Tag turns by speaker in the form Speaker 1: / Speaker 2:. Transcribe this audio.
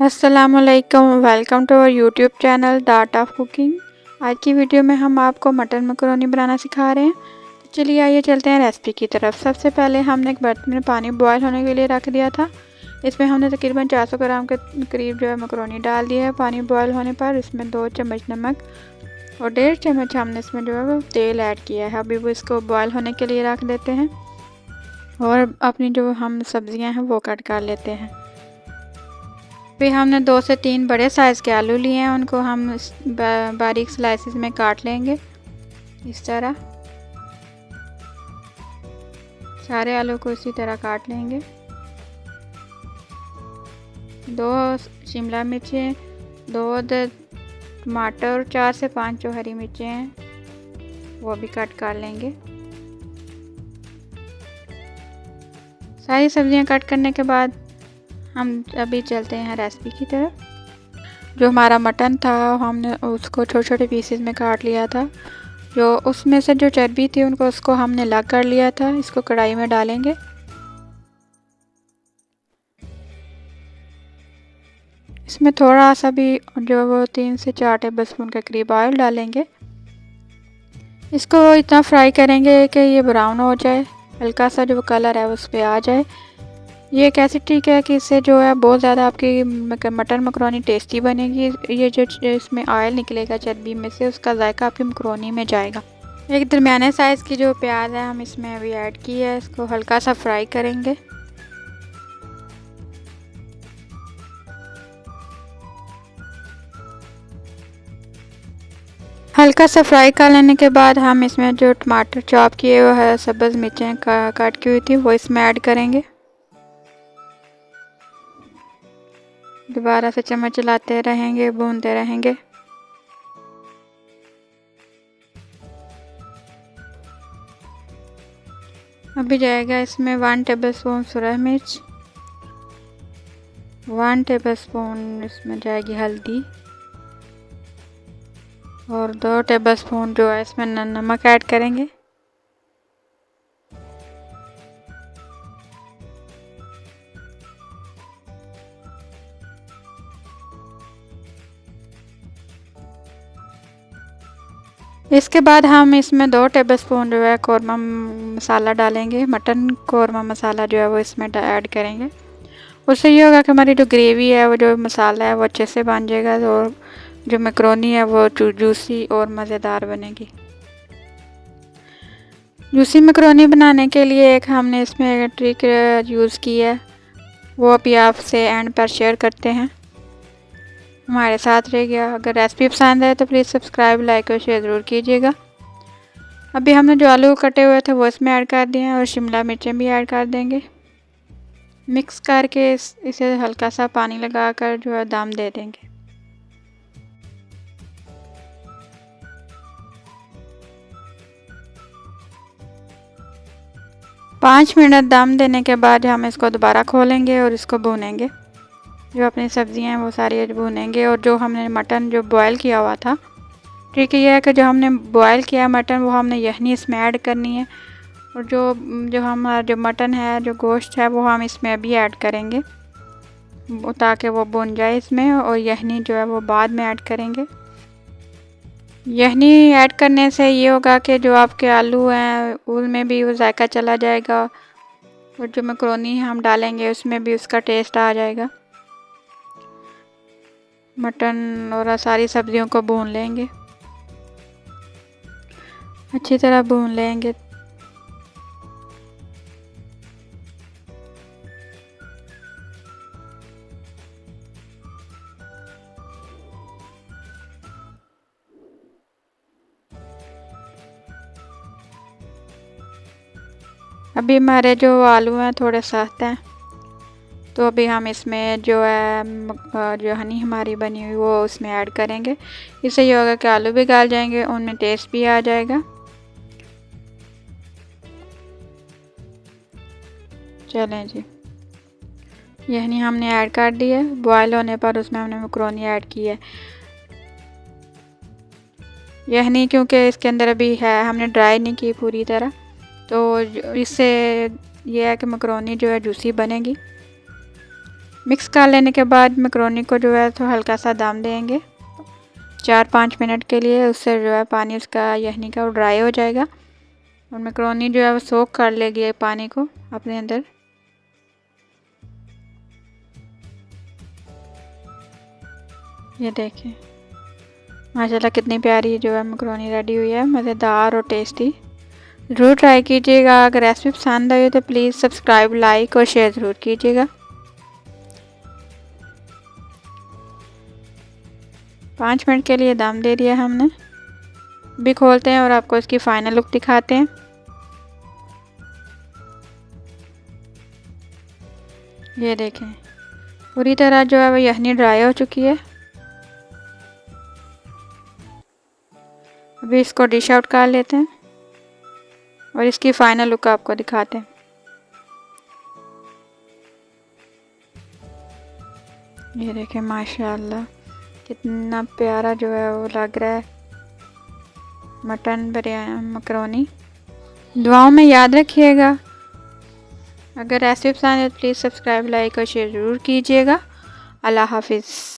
Speaker 1: अस्सलामुअलैकुम, welcome to our YouTube channel the art of cooking. आज की वीडियो में हम आपको मटन मकरोनी बनाना सिखा रहे हैं। तो चलिए आइए चलते हैं रेसिपी की तरफ। सबसे पहले हमने एक बर्तन में पानी बॉयल होने के लिए रख दिया था। इसमें हमने तकरीबन 400 ग्राम के करीब जो है मकरोनी डाल दिया है। पानी बॉयल होने पर इसमें 2 चम्मच नमक और 1.5 चम्मच हमने इसमें जो है वो तेल ऐड किया है। अभी वो इसको बॉयल होने के लिए रख देते हैं और अपनी जो हम सब्जियां हैं वो कट कर लेते हैं। फिर हमने 2 से 3 बड़े साइज़ के आलू लिए हैं, उनको हम बारीक स्लाइसिस में काट लेंगे। इस तरह सारे आलू को इसी तरह काट लेंगे। 2 शिमला मिर्चें, 2 टमाटर, 4 से 5 जो हरी मिर्चें हैं वो भी कट कर लेंगे। सारी सब्जियां कट करने के बाद हम अभी चलते हैं रेसिपी की तरफ। जो हमारा मटन था हमने उसको छोटे छोटे पीसेस में काट लिया था। जो उसमें से जो चर्बी थी उसको हमने अलग कर लिया था। इसको कढ़ाई में डालेंगे। इसमें थोड़ा सा भी जो वो 3 से 4 टेबलस्पून के करीब ऑयल डालेंगे। इसको इतना फ्राई करेंगे कि ये ब्राउन हो जाए, हल्का सा जो कलर है उस पर आ जाए। ये एक ऐसी ट्रिक है कि इससे जो है बहुत ज़्यादा आपकी मटन मकरोनी टेस्टी बनेगी। ये जो इसमें ऑयल निकलेगा चर्बी में से उसका जायका आपकी मकरोनी में जाएगा। एक दरमियाने साइज़ की जो प्याज है हम इसमें अभी ऐड की है। इसको हल्का सा फ्राई करेंगे। हल्का सा फ्राई कर लेने के बाद हम इसमें जो टमाटर चॉप किए हुए है सब्ज़ मिर्चें काट की हुई थी वो इसमें ऐड करेंगे। दोबारा से चम्मच चलाते रहेंगे, भूनते रहेंगे। अभी जाएगा इसमें 1 टेबलस्पून सुरख मिर्च, 1 टेबलस्पून इसमें जाएगी हल्दी और 2 टेबलस्पून जो है इसमें नमक ऐड करेंगे। इसके बाद हम इसमें 2 टेबलस्पून जो है कौरमा मसाला डालेंगे। मटन कौरमा मसाला जो है वो इसमें ऐड करेंगे। उससे ये होगा कि हमारी जो ग्रेवी है वो जो मसाला है वो अच्छे से बन जाएगा और जो मैक्रोनी है वो जूसी और मज़ेदार बनेगी। जूसी मैक्रोनी बनाने के लिए एक हमने इसमें ट्रिक यूज़ की है, वो अभी आपसे एंड पर शेयर करते हैं। हमारे साथ रह गया। अगर रेसिपी पसंद है तो प्लीज़ सब्सक्राइब, लाइक और शेयर ज़रूर कीजिएगा। अभी हमने जो आलू कटे हुए थे वो इसमें ऐड कर दिए हैं और शिमला मिर्चें भी ऐड कर देंगे। मिक्स करके इसे हल्का सा पानी लगाकर जो है दम दे देंगे। पाँच मिनट दम देने के बाद हम इसको दोबारा खोलेंगे और इसको भूनेंगे। जो अपनी सब्जियां हैं वो सारी भूनेंगे और जो हमने मटन जो बॉयल किया हुआ था, ट्रिक ये है कि जो हमने बॉयल किया मटन वो हमने यखनी इसमें ऐड करनी है और जो हमारा जो मटन है जो गोश्त है वो हम इसमें अभी ऐड करेंगे ताकि वो भुन जाए इसमें, और यखनी जो है वो बाद में ऐड करेंगे। यखनी ऐड करने से ये होगा कि जो आपके आलू हैं उनमें भी वो जायका चला जाएगा और जो मैक्रोनी हम डालेंगे उसमें भी उसका टेस्ट आ जाएगा। मटन और सारी सब्जियों को भून लेंगे, अच्छी तरह भून लेंगे। अभी हमारे जो आलू हैं थोड़े सख्त हैं तो अभी हम इसमें जो है जो हनी हमारी बनी हुई वो उसमें ऐड करेंगे। इससे ये होगा कि आलू भी गल जाएंगे, उनमें टेस्ट भी आ जाएगा। चलें जी, यहनी हमने ऐड कर दी है। बॉयल होने पर उसमें हमने मैक्रोनी ऐड की है। यहनी क्योंकि इसके अंदर अभी है, हमने ड्राई नहीं की पूरी तरह, तो इससे ये है कि मैक्रोनी जो है जूसी बनेगी। मिक्स कर लेने के बाद मैक्रोनी को जो है तो हल्का सा दम देंगे 4-5 मिनट के लिए। उससे जो है पानी उसका यखनी का वो ड्राई हो जाएगा और मैक्रोनी जो है वो सोख कर लेगी पानी को अपने अंदर। ये देखें माशाल्लाह कितनी प्यारी जो है मैक्रोनी रेडी हुई है, मज़ेदार और टेस्टी। ज़रूर ट्राई कीजिएगा। अगर रेसिपी पसंद आई हो तो प्लीज़ सब्सक्राइब, लाइक और शेयर ज़रूर कीजिएगा। 5 मिनट के लिए दम दे दिया हमने। भी खोलते हैं और आपको इसकी फ़ाइनल लुक दिखाते हैं। ये देखें पूरी तरह जो है वो यखनी ड्राई हो चुकी है। अभी इसको डिश आउट कर लेते हैं और इसकी फ़ाइनल लुक आपको दिखाते हैं। ये देखें माशाल्लाह कितना प्यारा जो है वो लग रहा है मटन बिरयानी मैक्रोनी। दुआओं में याद रखिएगा। अगर रेसिपी पसंद है तो प्लीज़ सब्सक्राइब, लाइक और शेयर ज़रूर कीजिएगा। अल्लाह हाफिज़।